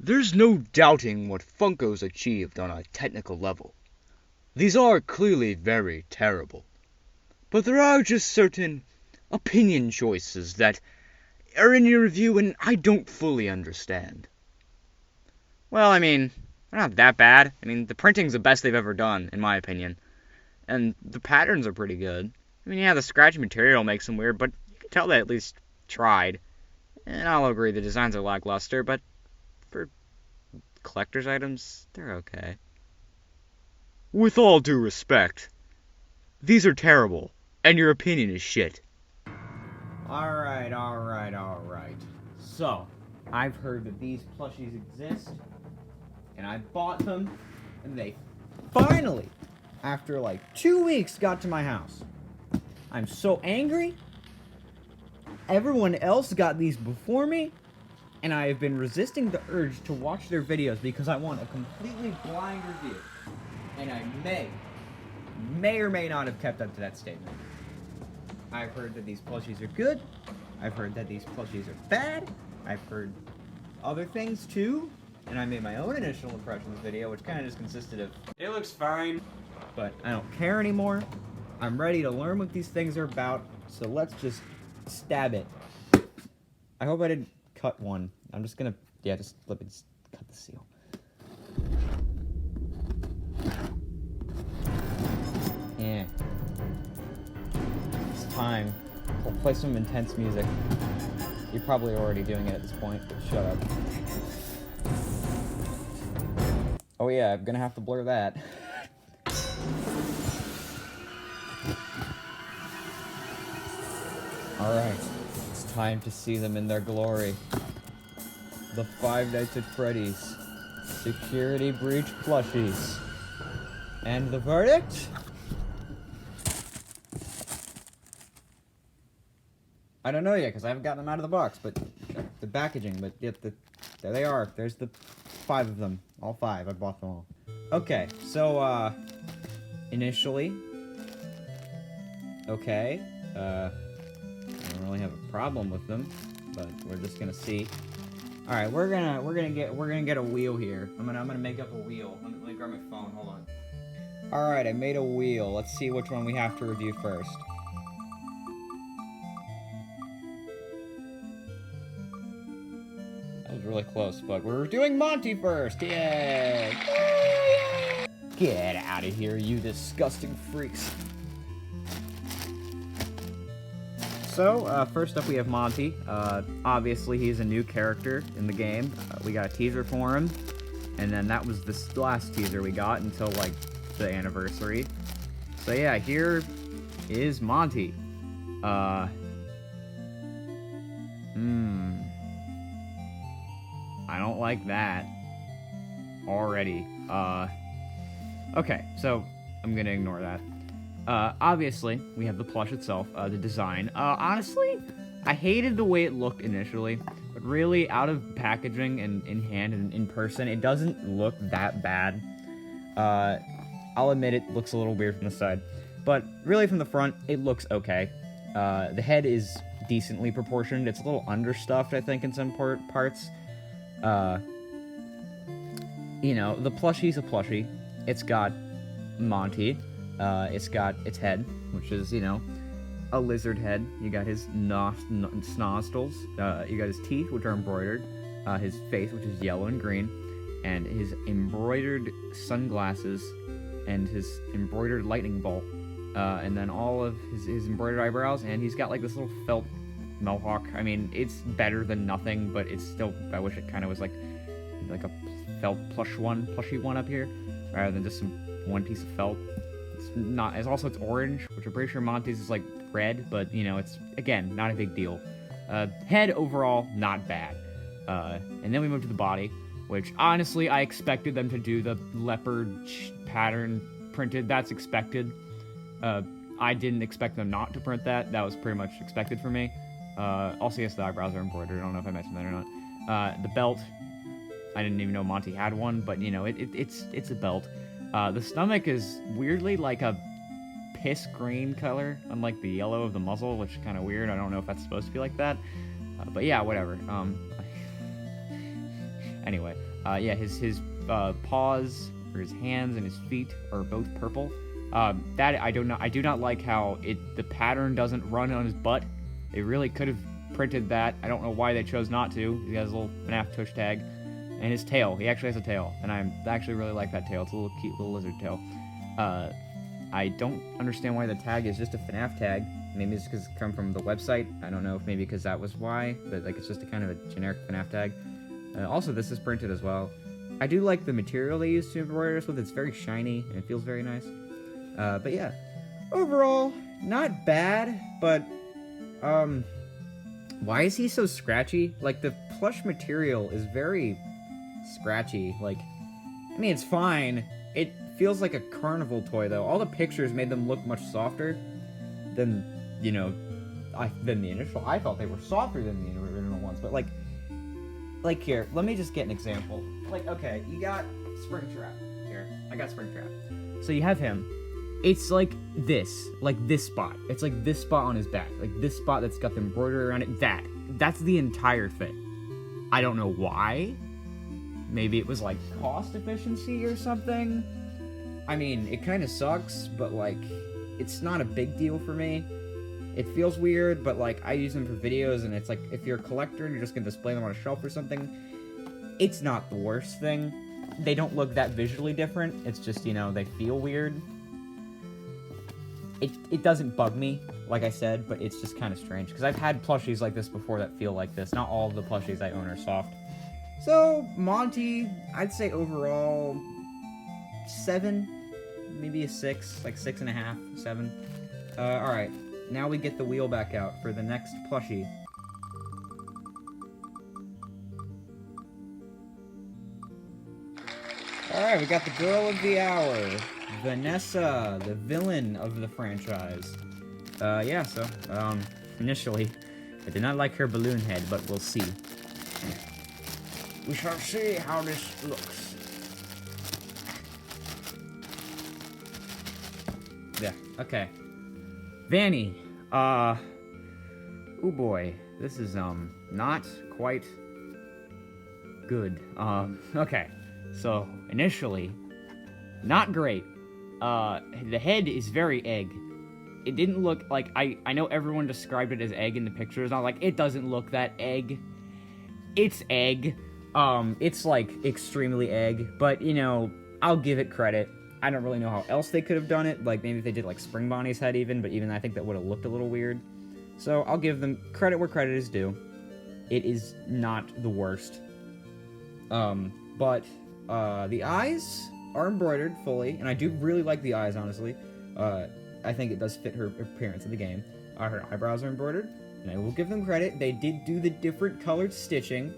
There's no doubting what Funko's achieved on a technical level. These are clearly very terrible. But there are just certain opinion choices that are in your review and I don't fully understand. Well, I mean, they're not that bad. I mean, the printing's the best they've ever done, in my opinion. And the patterns are pretty good. I mean, yeah, the scratchy material makes them weird, but you can tell they at least tried. And I'll agree the designs are lackluster, but for collector's items, they're okay. With all due respect, these are terrible, and your opinion is shit. Alright. So, I've heard that these plushies exist, and I bought them, and they finally, after like 2 weeks, got to my house. I'm so angry. Everyone else got these before me, and I have been resisting the urge to watch their videos because I want a completely blind review. And I may or may not have kept up to that statement. I've heard that these plushies are good. I've heard that these plushies are bad. I've heard other things too. And I made my own initial impression of the video, which kind of just consisted of, it looks fine, but I don't care anymore. I'm ready to learn what these things are about, so let's just stab it. I hope I didn't cut one. I'm just gonna, yeah, just let me just cut the seal. Yeah. It's time. We'll play some intense music. You're probably already doing it at this point, but shut up. Oh yeah, I'm gonna have to blur that. Alright, it's time to see them in their glory. The Five Nights at Freddy's Security Breach plushies. And the verdict? I don't know yet, because I haven't gotten them out of the box, but the packaging, but yet there they are. There's the 5 of them. All 5. I bought them all. Okay, so, initially, okay, I don't really have a problem with them, but we're just gonna see. All right, we're gonna get a wheel here. I'm gonna make up a wheel. Let me grab my phone. Hold on. All right, I made a wheel. Let's see which one we have to review first. That was really close, but we're doing Monty first. Yay! Get out of here, you disgusting freaks. So, first up we have Monty. Obviously he's a new character in the game. We got a teaser for him, and then that was the last teaser we got until, like, the anniversary. So yeah, here is Monty. I don't like that. Already. Okay, so I'm gonna ignore that. Obviously, we have the plush itself, the design. Honestly, I hated the way it looked initially, but really, out of packaging and in hand and in person, it doesn't look that bad. I'll admit it looks a little weird from the side, but really from the front, it looks okay. The head is decently proportioned. It's a little understuffed, I think, in some parts. You know, the plushie's a plushie. It's got Monty. It's got its head, which is, you know, a lizard head. You got his nostrils. You got his teeth, which are embroidered. His face, which is yellow and green. And his embroidered sunglasses. And his embroidered lightning bolt. And then all of his embroidered eyebrows. And he's got, like, this little felt mohawk. I mean, it's better than nothing, but it's still, I wish it kind of was, like a felt plushie one up here. Rather than just some one piece of felt. It's orange, which I'm pretty sure Monty's is like red, but you know, it's again not a big deal. Head overall, not bad. And then we move to the body, which honestly I expected them to do the leopard pattern printed. That's expected. I didn't expect them not to print that. That was pretty much expected for me. Also, yes, the eyebrows are embroidered. I don't know if I mentioned that or not. The belt, I didn't even know Monty had one, but you know, it's a belt. The stomach is weirdly like a piss green color, unlike the yellow of the muzzle, which is kind of weird. I don't know if that's supposed to be like that. But yeah, whatever. Anyway, Yeah, his paws, or his hands and his feet are both purple. That I do not like how the pattern doesn't run on his butt. They really could have printed that. I don't know why they chose not to. He has a little FNAF tush tag. And his tail. He actually has a tail. And I actually really like that tail. It's a little cute little lizard tail. I don't understand why the tag is just a FNAF tag. Maybe it's because it come from the website. I don't know if maybe because that was why. But like it's just a kind of a generic FNAF tag. Also, this is printed as well. I do like the material they use to embroider this with. It's very shiny and it feels very nice. But yeah, overall, not bad, but, why is he so scratchy? Like, the plush material is very scratchy. Like, I mean, it's fine. It feels like a carnival toy, though. All the pictures made them look much softer than, you know, than the initial. I thought they were softer than the original ones, but, like here, let me just get an example. Like, okay, you got Springtrap. Here, I got Springtrap. So you have him. It's like this spot. It's like this spot on his back. Like this spot that's got the embroidery around it. That's the entire thing. I don't know why. Maybe it was like cost efficiency or something. I mean, it kind of sucks, but like, it's not a big deal for me. It feels weird, but like, I use them for videos, and it's like, if you're a collector and you're just gonna display them on a shelf or something, it's not the worst thing. They don't look that visually different. It's just, you know, they feel weird. It doesn't bug me, like I said, but it's just kind of strange. Because I've had plushies like this before that feel like this. Not all of the plushies I own are soft. So, Monty, I'd say overall, 7, maybe a 6, like 6.5, 7. Alright, now we get the wheel back out for the next plushie. Alright, we got the girl of the hour. Vanessa, the villain of the franchise. Yeah, so, initially, I did not like her balloon head, but we'll see. We shall see how this looks. Yeah, okay. Vanny, oh boy, this is, not quite good. Okay, so, initially, not great. The head is very egg. It didn't look like, I know everyone described it as egg in the pictures, not like, it doesn't look that egg. It's egg. It's like, extremely egg, but, you know, I'll give it credit. I don't really know how else they could have done it, like, maybe if they did, like, Spring Bonnie's head even, but even I think that would have looked a little weird. So, I'll give them credit where credit is due. It is not the worst. But, the eyes are embroidered fully, and I do really like the eyes, honestly. I think it does fit her appearance in the game. Her eyebrows are embroidered, and I will give them credit. They did do the different colored stitching.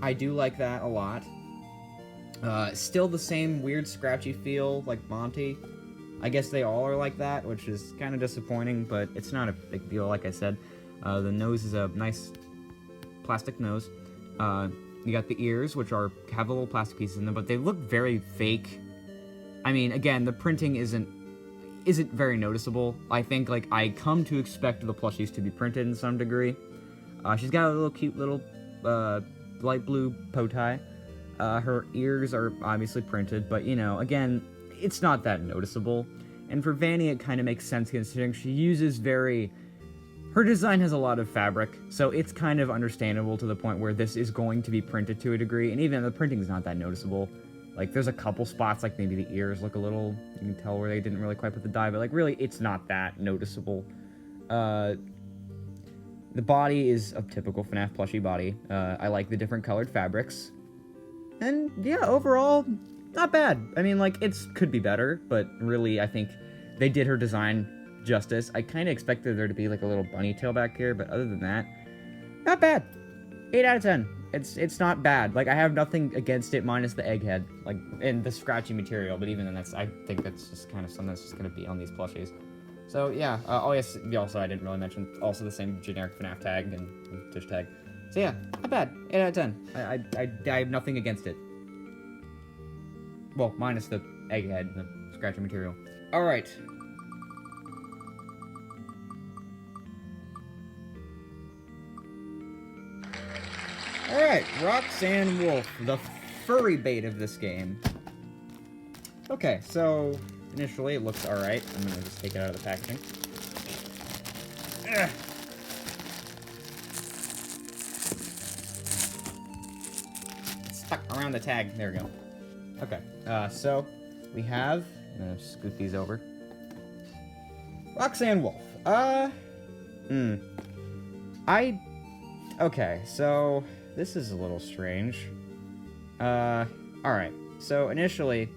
I do like that a lot. Still the same weird scratchy feel like Monty. I guess they all are like that, which is kind of disappointing, but it's not a big deal, like I said. The nose is a nice plastic nose. You got the ears, which have the little plastic pieces in them, but they look very fake. I mean, again, the printing isn't very noticeable. I think, like, I come to expect the plushies to be printed in some degree. She's got a little cute little, light blue bow tie. Her ears are obviously printed, but, you know, again, it's not that noticeable. And for Vanny, it kind of makes sense considering she uses her design has a lot of fabric, so it's kind of understandable to the point where this is going to be printed to a degree, and even the printing is not that noticeable. Like, there's a couple spots, like maybe the ears look a little, you can tell where they didn't really quite put the dye, but like really, it's not that noticeable. The body is a typical FNAF plushie body. I like the different colored fabrics. And yeah, overall, not bad. I mean, like, could be better, but really, I think they did her design justice. I kind of expected there to be like a little bunny tail back here, but other than that, not bad. 8 out of 10. It's not bad. Like, I have nothing against it minus the egghead, like, and the scratchy material, but even then, I think that's just kind of something that's just going to be on these plushies. So, yeah. Oh, yes, also, I didn't really mention, also the same generic FNAF tag and tush tag. So, yeah, not bad. 8 out of 10. I have nothing against it. Well, minus the egghead and the scratchy material. Alright. Alright, Roxanne Wolf, the furry bait of this game. Okay, so initially it looks alright. I'm gonna just take it out of the packaging. Ugh. It's stuck around the tag. There we go. Okay, so we have... I'm gonna scoot these over. Roxanne Wolf. Okay, so this is a little strange. Alright. So initially,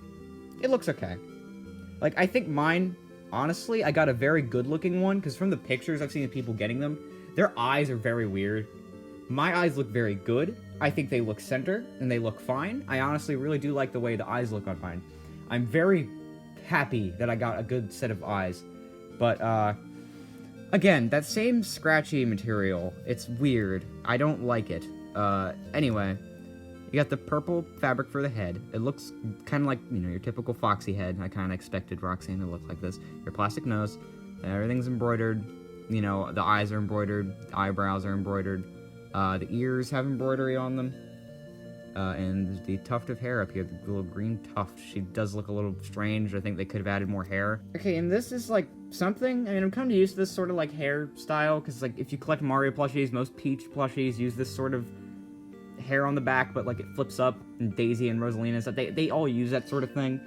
it looks okay. Like, I think mine, honestly, I got a very good-looking one, because from the pictures I've seen of people getting them, their eyes are very weird. My eyes look very good. I think they look center, and they look fine. I honestly really do like the way the eyes look on mine. I'm very happy that I got a good set of eyes. But, again, that same scratchy material, it's weird. I don't like it. Anyway, you got the purple fabric for the head. It looks kind of like, you know, your typical foxy head. I kind of expected Roxanne to look like this. Your plastic nose, everything's embroidered. You know, the eyes are embroidered, the eyebrows are embroidered. The ears have embroidery on them. And the tuft of hair up here, the little green tuft, she does look a little strange. I think they could have added more hair. Okay, and this is, like, something, I mean, I'm kind of used to this sort of, like, hairstyle, because, like, if you collect Mario plushies, most Peach plushies use this sort of hair on the back, but, like, it flips up, and Daisy and Rosalina and stuff, they all use that sort of thing.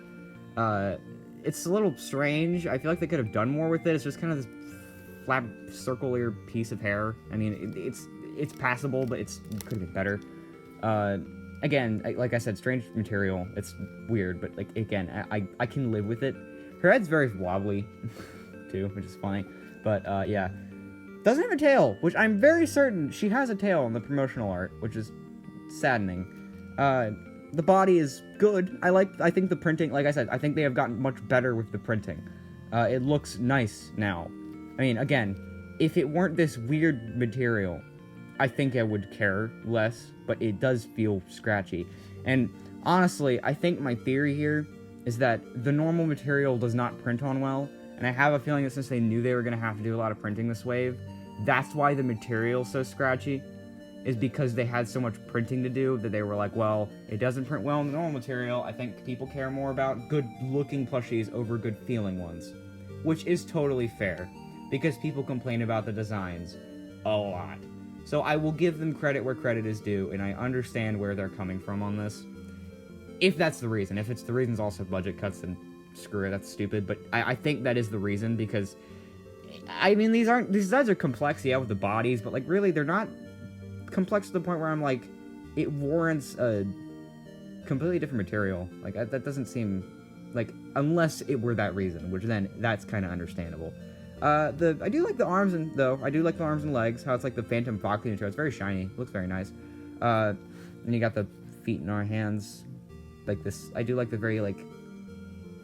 It's a little strange. I feel like they could have done more with it. It's just kind of this flat, circular piece of hair. I mean, it's passable, but it could have been better. Again, like I said, strange material. It's weird, but, like, again, I can live with it. Her head's very wobbly, too, which is funny. But, yeah. Doesn't have a tail, which I'm very certain she has a tail in the promotional art, which is saddening. The body is good. I think the printing, like I said, I think they have gotten much better with the printing. It looks nice now. I mean, again, if it weren't this weird material, I think I would care less, but it does feel scratchy. And honestly, I think my theory here is that the normal material does not print on well, and I have a feeling that since they knew they were going to have to do a lot of printing this wave, that's why the material's so scratchy, is because they had so much printing to do that they were like, well, it doesn't print well in the normal material. I think people care more about good-looking plushies over good-feeling ones, which is totally fair, because people complain about the designs a lot. So I will give them credit where credit is due, and I understand where they're coming from on this. If that's the reason. If it's the reason's also budget cuts, then screw it, that's stupid. But I think that is the reason, because, I mean, these designs are complex, yeah, with the bodies, but, like, really, they're not complex to the point where I'm like, it warrants a completely different material. Like, that doesn't seem, like, unless it were that reason, which then, that's kind of understandable. I do like the arms I do like the arms and legs, how it's like the Phantom Foxy material. It's very shiny, looks very nice. Then you got the feet and our hands, like this. I do like the very, like,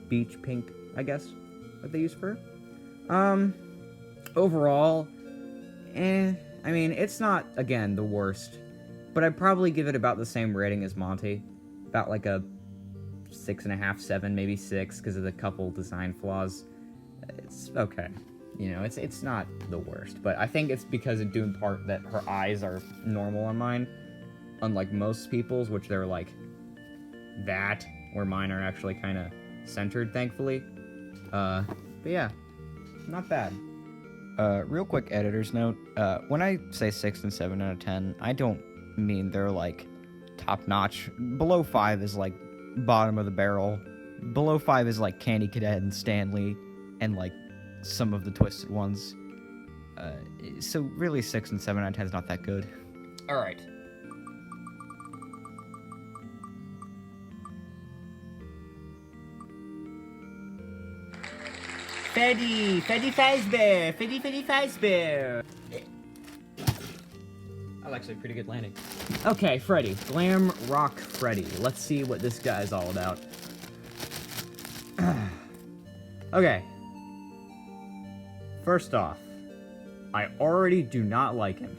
beach pink, I guess, that they use for her. Overall, I mean, it's not, again, the worst, but I'd probably give it about the same rating as Monty. About, like, a 6.5, 7, maybe 6, because of the couple design flaws. It's okay. You know, it's not the worst, but I think it's because of due in part that her eyes are normal on mine, unlike most people's, which they're like that, where mine are actually kind of centered, thankfully. But yeah, not bad. Real quick editor's note, when I say 6 and 7 out of 10, I don't mean they're like top notch. Below 5 is like bottom of the barrel. Below 5 is like Candy Cadet and Stanley, and like some of the twisted ones. So really 6 and 7 out of 10 is not that good. Alright. Freddy Fazbear! Freddy Fazbear! That was actually a pretty good landing. Okay, Freddy. Glam Rock Freddy. Let's see what this guy's all about. Okay. First off, I already do not like him.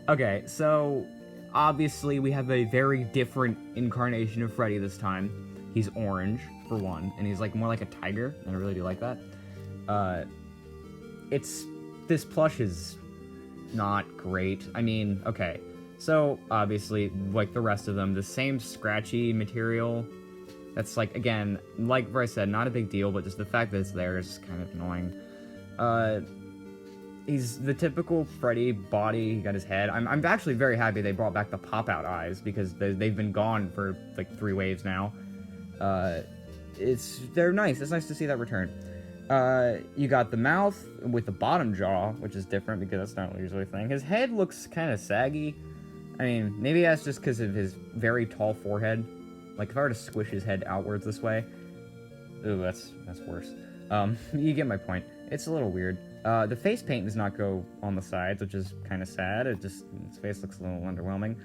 Okay, so obviously we have a very different incarnation of Freddy this time. He's orange, for one, and he's like more like a tiger, and I really do like that. This plush is not great. I mean, okay, So, obviously, like the rest of them, the same scratchy material. That's, like, again, like I said, not a big deal, but just the fact that it's there is kind of annoying. He's the typical Freddy body. He got his head. I'm actually very happy they brought back the pop-out eyes, because they've been gone for, like, 3 waves now. They're nice. It's nice to see that return. You got the mouth with the bottom jaw, which is different, because that's not usually a thing. His head looks kind of saggy. I mean, maybe that's just because of his very tall forehead. Like, if I were to squish his head outwards this way... Ooh, that's worse. You get my point. It's a little weird. The face paint does not go on the sides, which is kind of sad. His face looks a little underwhelming.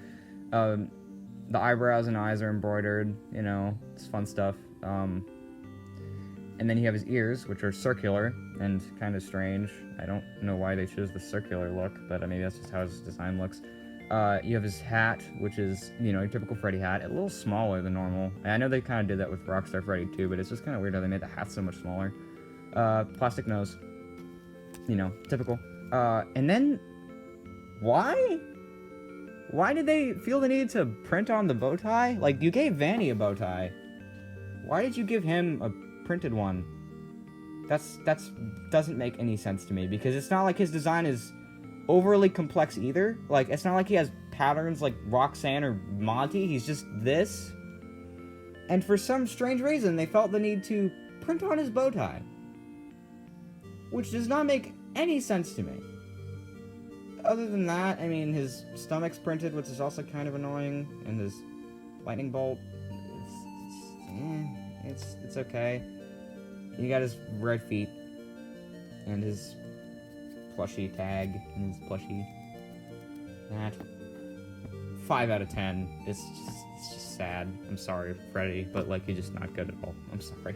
The eyebrows and eyes are embroidered, you know, it's fun stuff. And then you have his ears, which are circular and kind of strange. I don't know why they chose the circular look, but maybe that's just how his design looks. You have his hat, which is, you know, your typical Freddy hat, a little smaller than normal. And I know they kind of did that with Rockstar Freddy too, but it's just kind of weird how they made the hat so much smaller. Plastic nose. You know, typical. And then, why? Why did they feel the need to print on the bow tie? Like, you gave Vanny a bow tie. Why did you give him a printed one? That's doesn't make any sense to me, because it's not like his design is overly complex either. Like, it's not like he has patterns like Roxanne or Monty. He's just this. And for some strange reason, they felt the need to print on his bow tie, which does not make any sense to me. Other than that, I mean, his stomach's printed, which is also kind of annoying, and his lightning bolt, it's okay. You got his red feet, and his plushie tag, and his plushie. That 5 out of 10. It's just sad. I'm sorry, Freddy, but like, you're just not good at all. I'm sorry.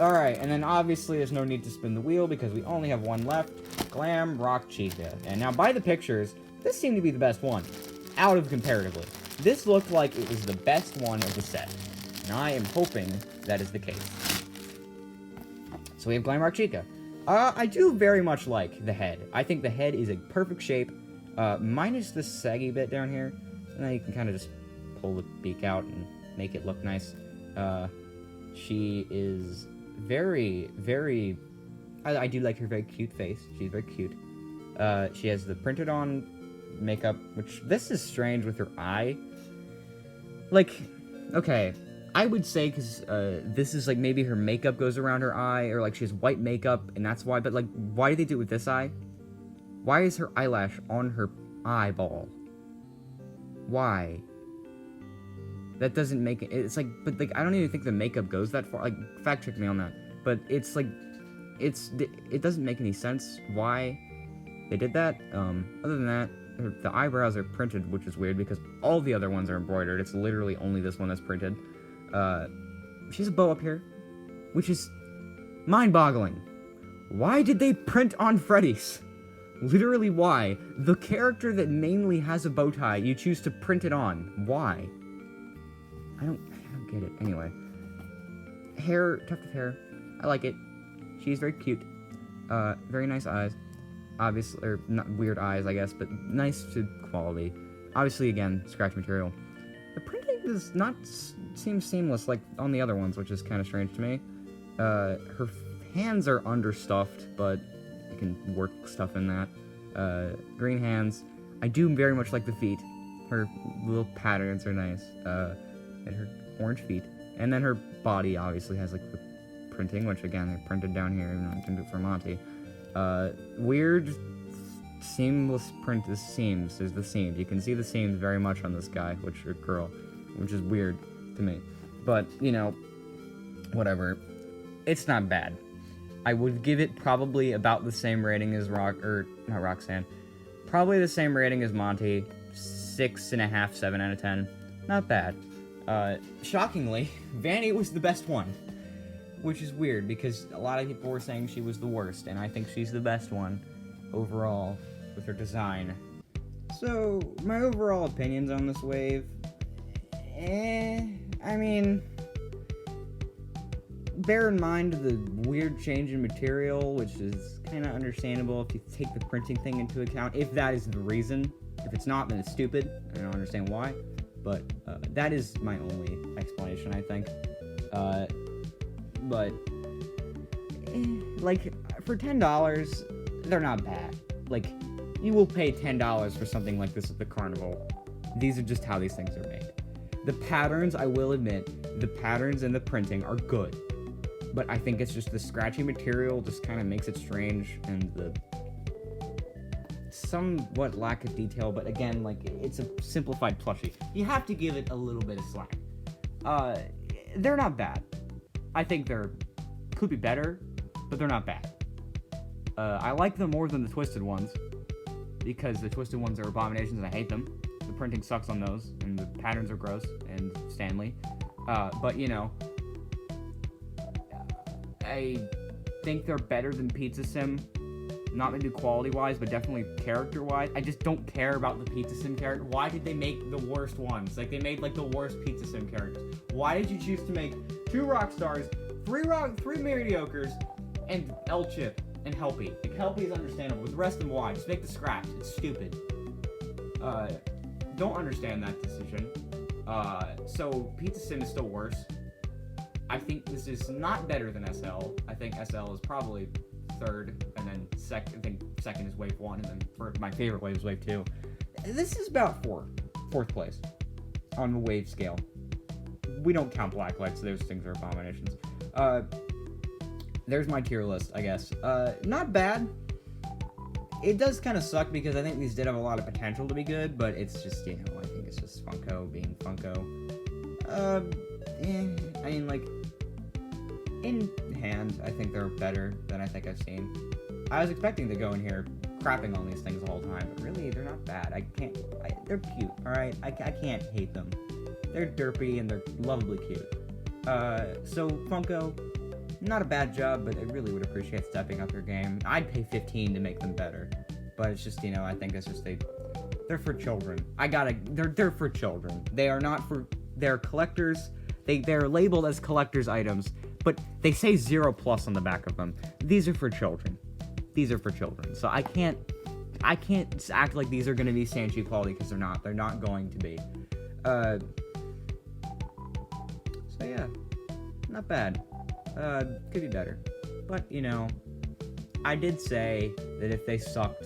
Alright, and then obviously there's no need to spin the wheel because we only have one left. Glamorous Chica. And now by the pictures, this seemed to be the best one. Out of comparatively. This looked like it was the best one of the set. And I am hoping that is the case. So we have Glamorous Chica. I do very much like the head. I think the head is a perfect shape. Minus the saggy bit down here. And then you can kind of just pull the beak out and make it look nice. She is very, very... I do like her very cute face. She's very cute. She has the printed on makeup, which this is strange with her eye. Like, okay, I would say because this is like maybe her makeup goes around her eye, or like she has white makeup and that's why, but like, why do they do it with this eye? Why is her eyelash on her eyeball? Why? That doesn't make it, it's like, but like, I don't even think the makeup goes that far, like, fact check me on that, but it's like, it doesn't make any sense why they did that. Other than that, the eyebrows are printed, which is weird because all the other ones are embroidered. It's literally only this one that's printed. She has a bow up here, which is mind-boggling. Why did they print on Freddy's? Literally, why? The character that mainly has a bow tie, you choose to print it on. Why? I don't get it. Anyway. Hair, tuft of hair. I like it. She's very cute. Very nice eyes. Obviously, or not weird eyes, I guess, but nice to quality. Obviously, again, scratch material. The printing does not seem seamless like on the other ones, which is kind of strange to me. Her hands are understuffed, but I can work stuff in that. Green hands. I do very much like the feet. Her little patterns are nice. And her orange feet. And then her body obviously has like the printing, which again, they printed down here, even though I didn't do it for Monty. Weird seamless print is seams. There's the seams. You can see the seams very much on this guy, or girl, which is weird to me. But, you know, whatever. It's not bad. I would give it probably about the same rating as not Roxanne. Probably the same rating as Monty. 6.5, 7 out of 10. Not bad. Shockingly, Vanny was the best one. Which is weird, because a lot of people were saying she was the worst, and I think she's the best one overall with her design. So, my overall opinions on this wave... I mean... Bear in mind the weird change in material, which is kind of understandable if you take the printing thing into account, if that is the reason. If it's not, then it's stupid. I don't understand why. But that is my only explanation, I think. But like for $10, they're not bad. Like you will pay $10 for something like this at the carnival. These are just how these things are made. The patterns, I will admit, the patterns and the printing are good. But I think it's just the scratchy material just kind of makes it strange, and the somewhat lack of detail, but again, like, it's a simplified plushie. You have to give it a little bit of slack. They're not bad. I think could be better, but they're not bad. I like them more than the twisted ones, because the twisted ones are abominations and I hate them. The printing sucks on those, and the patterns are gross, and Stanley. But, you know, I think they're better than Pizza Sim. Not maybe quality-wise, but definitely character-wise. I just don't care about the Pizza Sim character. Why did they make the worst ones? Like, they made, like, the worst Pizza Sim characters. Why did you choose to make 2 rock stars, 3 mediocres, and L-Chip and Helpy? Like, Helpy is understandable, but the rest of them, why? Just make the scratch. It's stupid. Don't understand that decision. So, Pizza Sim is still worse. I think this is not better than SL. I think SL is probably third, and then second. I think second is wave 1, and then my favorite wave is wave 2. This is about fourth place on the wave scale. We don't count Blacklight, so those things are abominations. There's my tier list, I guess. Not bad. It does kind of suck because I think these did have a lot of potential to be good, but it's just, you know, I think it's just Funko being Funko. I mean, like, in hand, I think they're better than I think I've seen. I was expecting to go in here crapping on these things the whole time, but really, they're not bad. They're cute, alright? I can't hate them. They're derpy and they're lovably cute. So, Funko, not a bad job, but I really would appreciate stepping up your game. I'd pay $15 to make them better, but it's just, you know, I think it's just they're for children. They're for children. They are not for, they're collectors. They're labeled as collector's items, but they say 0+ on the back of them. These are for children. These are for children. So I can't act like these are going to be Sanchi quality, because they're not. They're not going to be. So yeah, not bad. Could be better. But, you know, I did say that if they sucked,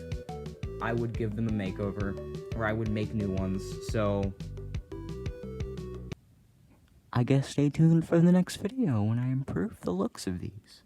I would give them a makeover, or I would make new ones. So I guess stay tuned for the next video when I improve the looks of these.